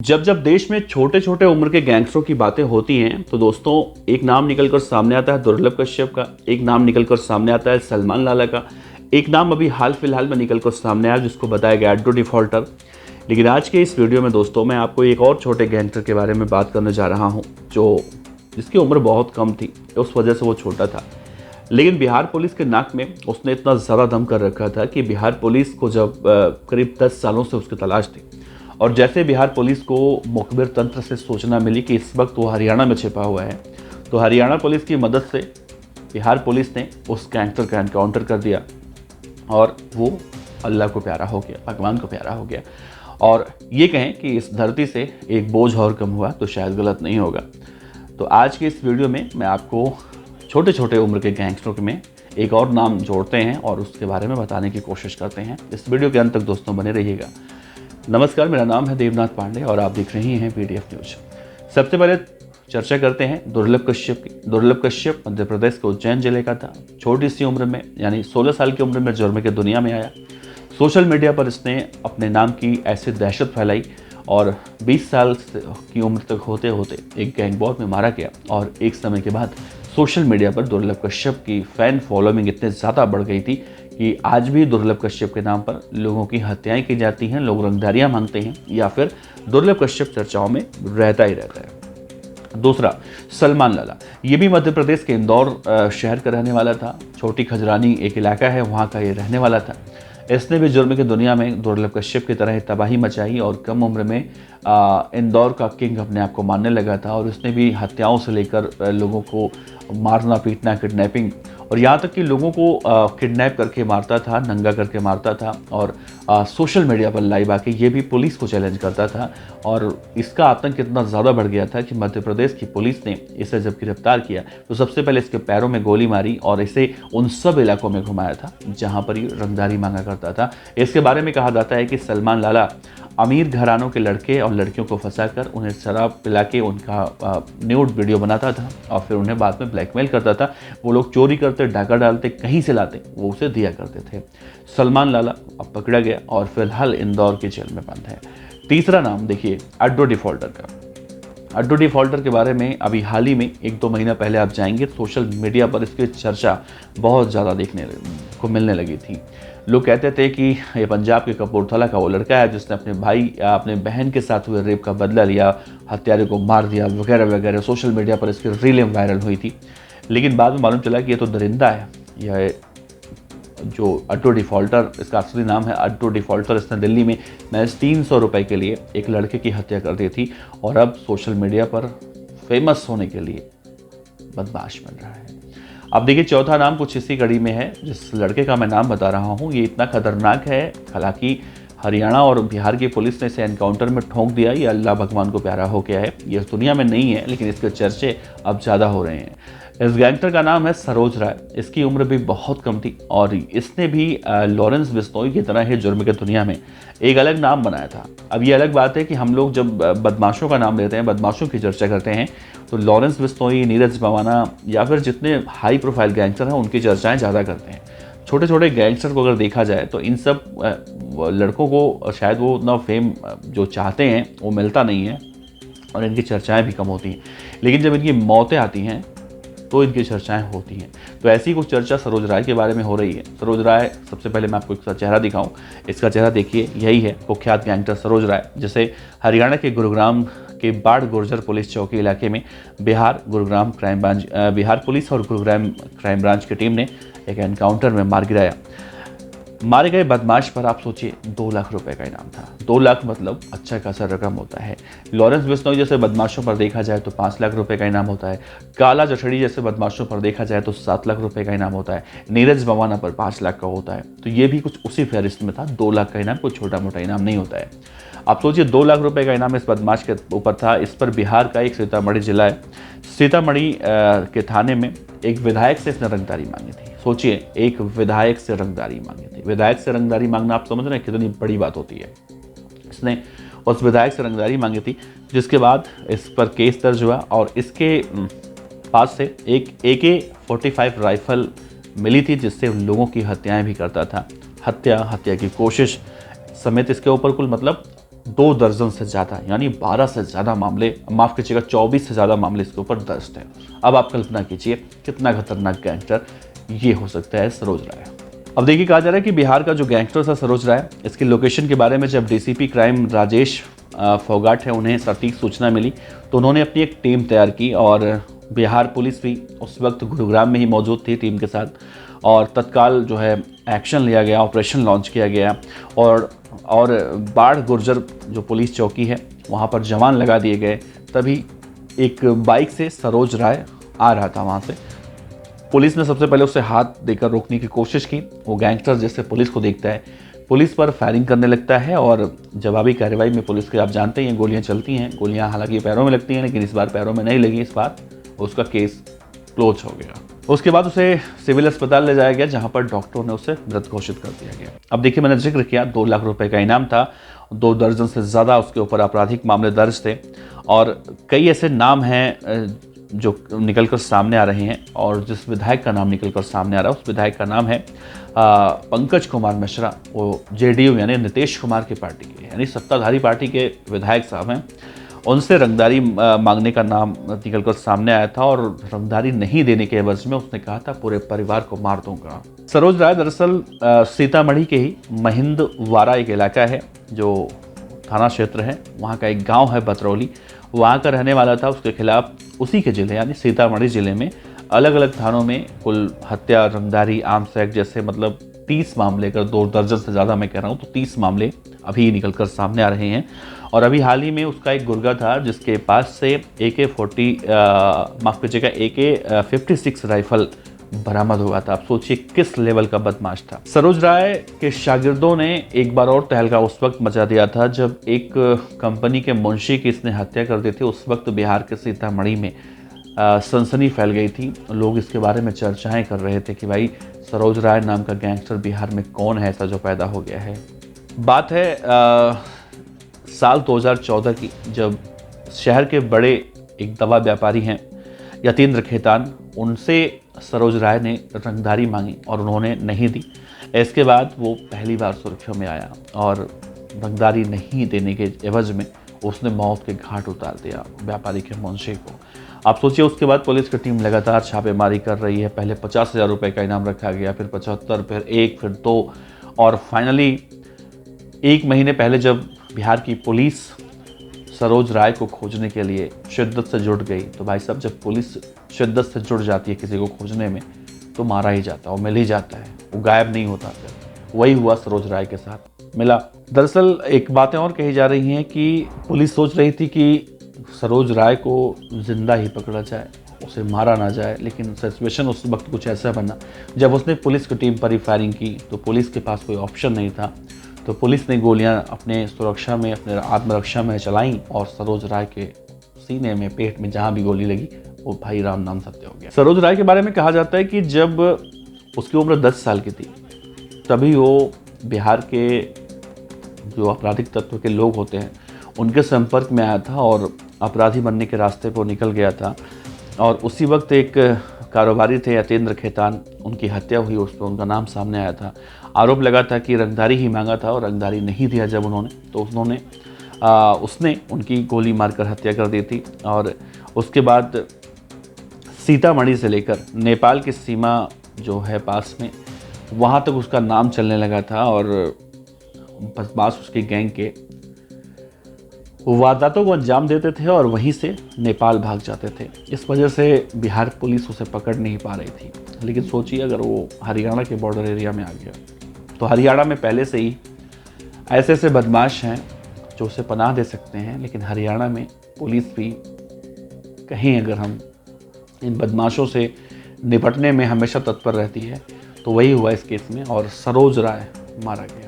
जब जब देश में छोटे छोटे उम्र के गैंगस्टरों की बातें होती हैं तो दोस्तों एक नाम निकलकर सामने आता है दुर्लभ कश्यप का। एक नाम निकलकर सामने आता है सलमान लाला का। एक नाम अभी हाल फिलहाल में निकलकर सामने आया जिसको बताया गया एड्डो डिफॉल्टर। लेकिन आज के इस वीडियो में दोस्तों मैं आपको एक और छोटे गैंगस्टर के बारे में बात करने जा रहा हूँ जिसकी उम्र बहुत कम थी, उस वजह से वो छोटा था। लेकिन बिहार पुलिस के नाक में उसने इतना ज़्यादा दम कर रखा था कि बिहार पुलिस को जब करीब 10 सालों से उसकी तलाश थी और जैसे बिहार पुलिस को मुखबिर तंत्र से सूचना मिली कि इस वक्त वो हरियाणा में छिपा हुआ है, तो हरियाणा पुलिस की मदद से बिहार पुलिस ने उस गैंगस्टर का एनकाउंटर कर दिया और वो अल्लाह को प्यारा हो गया, भगवान को प्यारा हो गया। और ये कहें कि इस धरती से एक बोझ और कम हुआ तो शायद गलत नहीं होगा। तो आज के इस वीडियो में मैं आपको छोटे छोटे उम्र के गैंगस्टरों में एक और नाम जोड़ते हैं और उसके बारे में बताने की कोशिश करते हैं। इस वीडियो के अंत तक दोस्तों बने रहिएगा। नमस्कार, मेरा नाम है देवनाथ पांडे और आप देख रहे हैं पीडीएफ न्यूज। सबसे पहले चर्चा करते हैं दुर्लभ कश्यप की। दुर्लभ कश्यप मध्य प्रदेश के उज्जैन जिले का था। छोटी सी उम्र में यानी 16 साल की उम्र में जुर्म की दुनिया में आया। सोशल मीडिया पर इसने अपने नाम की ऐसी दहशत फैलाई और 20 साल की उम्र तक होते होते एक गैंग वॉर में मारा गया। और एक समय के बाद सोशल मीडिया पर दुर्लभ कश्यप की फैन फॉलोइंग इतने ज़्यादा बढ़ गई थी कि आज भी दुर्लभ कश्यप के नाम पर लोगों की हत्याएं की जाती हैं, लोग रंगदारियां मांगते हैं या फिर दुर्लभ कश्यप चर्चाओं में रहता ही रहता है। दूसरा, सलमान लाला। ये भी मध्य प्रदेश के इंदौर शहर का रहने वाला था। छोटी खजरानी एक इलाका है, वहाँ का ये रहने वाला था। इसने भी जुर्म की दुनिया में दुर्लभ कश्यप की तरह तबाही मचाई और कम उम्र में इंदौर का किंग अपने आप को मानने लगा था। और उसने भी हत्याओं से लेकर लोगों को मारना पीटना, किडनैपिंग और यहाँ तक कि लोगों को किडनैप करके मारता था, नंगा करके मारता था और सोशल मीडिया पर लाइव आके ये भी पुलिस को चैलेंज करता था। और इसका आतंक इतना ज़्यादा बढ़ गया था कि मध्य प्रदेश की पुलिस ने इसे जब गिरफ्तार किया तो सबसे पहले इसके पैरों में गोली मारी और इसे उन सब इलाकों में घुमाया था जहाँ पर ये रंगदारी मांगा करता था। इसके बारे में कहा जाता है कि सलमान लाला अमीर घरानों के लड़के और लड़कियों को फंसाकर उन्हें शराब पिला के उनका न्यूड वीडियो बनाता था और फिर उन्हें बाद में ब्लैकमेल करता था। वो लोग चोरी करते, डाका डालते, कहीं से लाते, वो उसे दिया करते थे। सलमान लाला अब पकड़ा गया और फिलहाल इंदौर की जेल में बंद है। तीसरा नाम देखिए एड्डो डिफॉल्टर का। एड्डो डिफॉल्टर के बारे में अभी हाल ही में 1-2 महीना पहले आप जाएंगे सोशल मीडिया पर इसकी चर्चा बहुत ज़्यादा देखने को मिलने लगी थी। लोग कहते थे कि ये पंजाब के कपूरथला का वो लड़का है जिसने अपने भाई या अपने बहन के साथ हुए रेप का बदला लिया, हत्यारे को मार दिया वगैरह वगैरह। सोशल मीडिया पर इसकी रीलें वायरल हुई थी। लेकिन बाद में मालूम चला कि ये तो दरिंदा है। यह जो एड्डो डिफॉल्टर, इसका असली नाम है एड्डो डिफॉल्टर, इसने दिल्ली में महज 300 रुपये के लिए एक लड़के की हत्या कर दी थी और अब सोशल मीडिया पर फेमस होने के लिए बदमाश बन रहा है। अब देखिए चौथा नाम कुछ इसी कड़ी में है। जिस लड़के का मैं नाम बता रहा हूँ ये इतना खतरनाक है, हालांकि हरियाणा और बिहार की पुलिस ने इसे एनकाउंटर में ठोंक दिया। ये अल्लाह भगवान को प्यारा हो गया है। ये इस दुनिया में नहीं है लेकिन इसके चर्चे अब ज़्यादा हो रहे हैं। इस गैंगस्टर का नाम है सरोज राय। इसकी उम्र भी बहुत कम थी और इसने भी लॉरेंस बिश्नोई की तरह ही जुर्म की दुनिया में एक अलग नाम बनाया था। अब ये अलग बात है कि हम लोग जब बदमाशों का नाम लेते हैं, बदमाशों की चर्चा करते हैं तो लॉरेंस बिश्नोई, नीरज भवाना या फिर जितने हाई प्रोफाइल गैंगस्टर हैं उनकी चर्चाएं ज़्यादा करते हैं। छोटे छोटे गैंगस्टर को अगर देखा जाए तो इन सब लड़कों को शायद वो उतना फेम जो चाहते हैं वो मिलता नहीं है और इनकी चर्चाएं भी कम होती हैं। लेकिन जब इनकी मौतें आती हैं तो इनकी चर्चाएं होती हैं। तो ऐसी कुछ चर्चा सरोज राय के बारे में हो रही है। सरोज राय, सबसे पहले मैं आपको इसका चेहरा दिखाऊं। इसका चेहरा देखिए, यही है कुख्यात गैंगस्टर सरोज राय, जिसे हरियाणा के गुरुग्राम के बाढ़ गुर्जर पुलिस चौकी इलाके में बिहार पुलिस और गुरुग्राम क्राइम ब्रांच की टीम ने एक एनकाउंटर में मार गिराया। मारे गए बदमाश पर आप सोचिए 2 लाख रुपए का इनाम था। 2 लाख मतलब अच्छा खासा रकम होता है। लॉरेंस बिश्नोई जैसे बदमाशों पर देखा जाए तो 5 लाख रुपए का इनाम होता है। काला जठड़ी जैसे बदमाशों पर देखा जाए तो 7 लाख रुपए का इनाम होता है। नीरज भवाना पर 5 लाख का होता है। तो ये भी कुछ उसी फहरिस्त में था। 2 लाख का इनाम कोई छोटा मोटा इनाम नहीं होता है। आप सोचिए 2 लाख रुपए का इनाम इस बदमाश के ऊपर था। इस पर बिहार का एक सीतामढ़ी जिला है, सीतामढ़ी के थाने में एक विधायक से इसने रंगदारी मांगी थी। सोचिए, एक विधायक से रंगदारी मांगी थी। विधायक से रंगदारी मांगना आप समझ रहे हैं कितनी बड़ी बात होती है। इसने उस विधायक से रंगदारी मांगी थी जिसके बाद इस पर केस दर्ज हुआ और इसके पास से एक AK-45 राइफल मिली थी जिससे लोगों की हत्याएं भी करता था। हत्या की कोशिश समेत इसके ऊपर कुल मतलब 2 दर्जन से ज़्यादा यानी 12 से ज़्यादा मामले, माफ़ कीजिएगा 24 से ज़्यादा मामले इसके ऊपर दर्ज थे। अब आप कल्पना कीजिए कितना खतरनाक गैंगस्टर ये हो सकता है सरोज राय। अब देखिए, कहा जा रहा है कि बिहार का जो गैंगस्टर था सरोज राय, इसकी लोकेशन के बारे में जब डीसीपी क्राइम राजेश फोगाट है उन्हें सटीक सूचना मिली तो उन्होंने अपनी एक टीम तैयार की और बिहार पुलिस भी उस वक्त गुरुग्राम में ही मौजूद थी टीम के साथ, और तत्काल जो है एक्शन लिया गया, ऑपरेशन लॉन्च किया गया और बाढ़ गुर्जर जो पुलिस चौकी है वहाँ पर जवान लगा दिए गए। तभी एक बाइक से सरोज राय आ रहा था वहाँ से। पुलिस ने सबसे पहले उसे हाथ देकर रोकने की कोशिश की। वो गैंगस्टर जैसे पुलिस को देखता है, पुलिस पर फायरिंग करने लगता है और जवाबी कार्रवाई में पुलिस के, आप जानते हैं, गोलियां चलती हैं। गोलियां हालांकि पैरों में लगती हैं, लेकिन इस बार पैरों में नहीं लगी। इस बार उसका केस क्लोज हो गया। उसके बाद उसे सिविल अस्पताल ले जाया गया जहां पर डॉक्टरों ने उसे मृत घोषित कर दिया गया। अब देखिए, मैंने जिक्र किया 2 लाख रुपए का इनाम था, 2 दर्जन से ज़्यादा उसके ऊपर आपराधिक मामले दर्ज थे और कई ऐसे नाम हैं जो निकलकर सामने आ रहे हैं। और जिस विधायक का नाम निकलकर सामने आ रहा है उस विधायक का नाम है पंकज कुमार मिश्रा। वो जेडीयू यानी नीतीश कुमार की पार्टी के, यानी सत्ताधारी पार्टी के विधायक साहब हैं। उनसे रंगदारी मांगने का नाम निकलकर सामने आया था और रंगदारी नहीं देने के एवज में उसने कहा था पूरे परिवार को मार दूंगा। सरोज राय दरअसल सीतामढ़ी के ही महिंदवाड़ा एक इलाका है जो थाना क्षेत्र है, वहाँ का एक गांव है बतरौली, वहाँ का रहने वाला था। उसके खिलाफ उसी के जिले यानी सीतामढ़ी जिले में अलग अलग थानों में कुल हत्या, रंगदारी, आर्म्स एक्ट जैसे मतलब 30 मामले, अगर 2 दर्जन से ज़्यादा मैं कह रहा हूँ तो 30 मामले अभी निकलकर सामने आ रहे हैं। और अभी हाल ही में उसका एक गुर्गा था जिसके पास से AK-56 राइफल बरामद हुआ था। आप सोचिए किस लेवल का बदमाश था। सरोज राय के शागिर्दों ने एक बार और तहलका उस वक्त मचा दिया था जब एक कंपनी के मुंशी की इसने हत्या कर दी थी। उस वक्त बिहार के सीतामढ़ी में सनसनी फैल गई थी। लोग इसके बारे में चर्चाएं कर रहे थे कि भाई सरोज राय नाम का गैंगस्टर बिहार में कौन है ऐसा जो पैदा हो गया है। बात है साल 2014 की, जब शहर के बड़े एक दवा व्यापारी हैं यतीन्द्र खेतान, उनसे सरोज राय ने रंगदारी मांगी और उन्होंने नहीं दी। इसके बाद वो पहली बार सुर्खियों में आया और रंगदारी नहीं देने के एवज में उसने मौत के घाट उतार दिया व्यापारी के मुंशी को। आप सोचिए, उसके बाद पुलिस की टीम लगातार छापेमारी कर रही है। पहले 50,000 रुपये का इनाम रखा गया, फिर 75, फिर 1, फिर 2 और फाइनली 1 महीने पहले जब बिहार की पुलिस सरोज राय को खोजने के लिए शिद्दत से जुट गई तो भाई साहब, जब पुलिस शिद्दत से जुट जाती है किसी को खोजने में तो मारा ही जाता है, वो मिल ही जाता है, वो गायब नहीं होता। फिर वही हुआ सरोज राय के साथ, मिला। दरअसल एक बातें और कही जा रही हैं कि पुलिस सोच रही थी कि सरोज राय को जिंदा ही पकड़ा जाए, उसे मारा ना जाए, लेकिन सिचुएशन उस वक्त कुछ ऐसा बना जब उसने पुलिस की टीम पर ही फायरिंग की तो पुलिस के पास कोई ऑप्शन नहीं था। तो पुलिस ने गोलियां अपने सुरक्षा में, अपने आत्मरक्षा में चलाई और सरोज राय के सीने में, पेट में जहां भी गोली लगी वो भाई राम नाम सत्य हो गया। सरोज राय के बारे में कहा जाता है कि जब उसकी उम्र 10 साल की थी तभी वो बिहार के जो आपराधिक तत्व के लोग होते हैं उनके संपर्क में आया था और अपराधी बनने के रास्ते पर निकल गया था। और उसी वक्त एक कारोबारी थे यतीन्द्र खेतान, उनकी हत्या हुई, उस पर उनका नाम सामने आया था। आरोप लगा था कि रंगदारी ही मांगा था और रंगदारी नहीं दिया जब उन्होंने, तो उसने उनकी गोली मारकर हत्या कर दी थी। और उसके बाद सीतामढ़ी से लेकर नेपाल की सीमा जो है पास में, वहाँ तक उसका नाम चलने लगा था और बदमाश उसकी गैंग के वारदातों को अंजाम देते थे और वहीं से नेपाल भाग जाते थे। इस वजह से बिहार पुलिस उसे पकड़ नहीं पा रही थी। लेकिन सोचिए अगर वो हरियाणा के बॉर्डर एरिया में आ गया तो हरियाणा में पहले से ही ऐसे ऐसे बदमाश हैं जो उसे पनाह दे सकते हैं, लेकिन हरियाणा में पुलिस भी कहीं अगर हम इन बदमाशों से निपटने में हमेशा तत्पर रहती है तो वही हुआ इस केस में और सरोज राय मारा गया।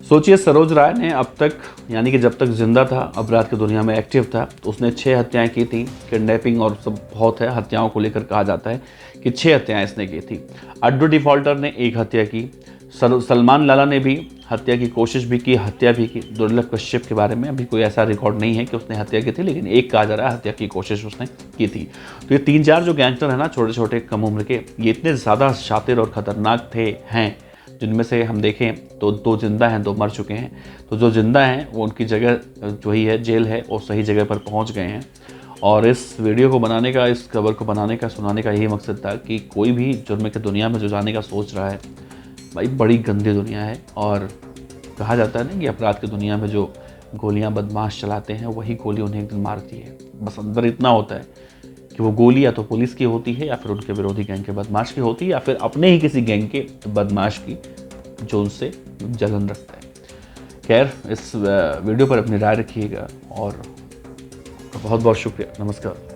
सोचिए, सरोज राय ने अब तक, यानी कि जब तक जिंदा था, अपराध की दुनिया में एक्टिव था, तो उसने 6 हत्याएं की थी। किडनैपिंग और सब बहुत है, हत्याओं को लेकर कहा जाता है कि 6 हत्याएं इसने की थी। अड्डू डिफॉल्टर ने 1 हत्या की। सलमान लाला ने भी हत्या की कोशिश भी की, हत्या भी की। दुर्लभ कश्यप के बारे में अभी कोई ऐसा रिकॉर्ड नहीं है कि उसने हत्या की थी, लेकिन एक कहा जा रहा है हत्या की कोशिश उसने की थी। तो ये 3-4 जो गैंगस्टर है ना, छोटे छोटे कम उम्र के, ये इतने ज़्यादा शातिर और ख़तरनाक हैं जिनमें से हम देखें तो 2 जिंदा हैं, 2 मर चुके हैं। तो जो जिंदा हैं वो उनकी जगह जो ही है जेल है वो सही जगह पर पहुंच गए हैं। और इस वीडियो को बनाने का, इस खबर को बनाने का, सुनाने का यही मकसद था कि कोई भी जुर्म की दुनिया में जो जाने का सोच रहा है, भाई बड़ी गंदी दुनिया है। और कहा जाता है ना कि अपराध की दुनिया में जो गोलियां बदमाश चलाते हैं वही गोली उन्हें एक दिन मारती है। बस अंदर इतना होता है कि वो गोली या तो पुलिस की होती है, या फिर उनके विरोधी गैंग के बदमाश की होती है, या फिर अपने ही किसी गैंग के बदमाश की जो उनसे जलन रखता है। खैर, इस वीडियो पर अपनी राय रखिएगा और बहुत बहुत शुक्रिया। नमस्कार।